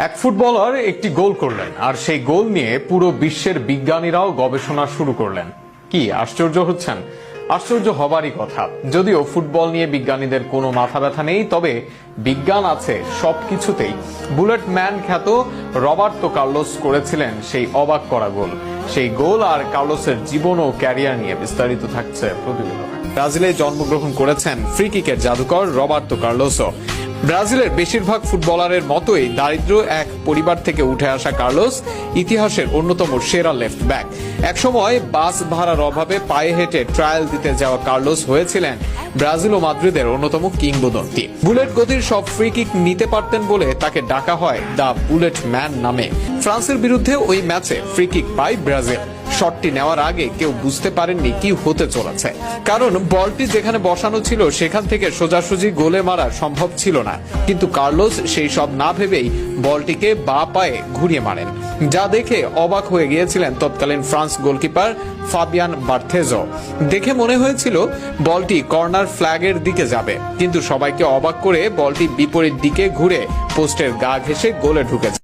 এক ফুটবলার একটি গোল করলেন আর সেই গোল নিয়ে পুরো বিশ্বের বিজ্ঞানীরাও গবেষণা শুরু করলেন। কি আশ্চর্য হচ্ছেন? আশ্চর্য হবারই কথা। যদিও ফুটবল নিয়ে বিজ্ঞানীদের কোনো মাথা ব্যথা নেই, তবে বিজ্ঞান আছে সবকিছুতেই। বুলেট ম্যান খ্যাত রবার্তো কার্লোস করেছিলেন সেই অবাক করা গোল। সেই গোল আর কার্লোসের জীবন ও ক্যারিয়ার নিয়ে বিস্তারিত থাকছে প্রতিবেদনে। ব্রাজিলে জন্মগ্রহণ করেছেন ফ্রি কিকের জাদুকর রবার্তো কার্লোসও। ব্রাজিলের বেশিরভাগ ফুটবলারের মতোই দারিদ্র এক পরিবার থেকে উঠে আসা কার্লোস ইতিহাসের অন্যতম সেরা লেফট ব্যাক। একসময় বাস ভাড়ার অভাবে পায়ে হেঁটে ট্রায়াল দিতে যাওয়া কার্লোস হয়েছিলেন ব্রাজিল ও মাদ্রিদের অন্যতম কিংবদন্তি। বুলেট গতির সব ফ্রি কিক নিতে পারতেন বলে তাকে ডাকা হয় দ্য বুলেট ম্যান নামে। ফ্রান্সের বিরুদ্ধে ওই ম্যাচে ফ্রি কিক পায় ব্রাজিল। শটটি নেওয়ার আগে কেউ বুঝতে পারেননি কি হতে চলেছে, কারণ বলটি যেখানে বসানো ছিল সেখান থেকে সোজাসুজি গোলে মারা সম্ভব ছিল না। কিন্তু কার্লোস সেই সব না ভেবেই বলটিকে বাঁ পায়ে ঘুরিয়ে মারেন, যা দেখে অবাক হয়ে গিয়েছিলেন তৎকালীন ফ্রান্স গোলকিপার ফাবিয়ান বার্থেজো। দেখে মনে হয়েছিল বলটি কর্নার ফ্ল্যাগের দিকে যাবে, কিন্তু সবাইকে অবাক করে বলটি বিপরীত দিকে ঘুরে পোস্টের গা ঘেঁষে গোলে ঢুকেছে।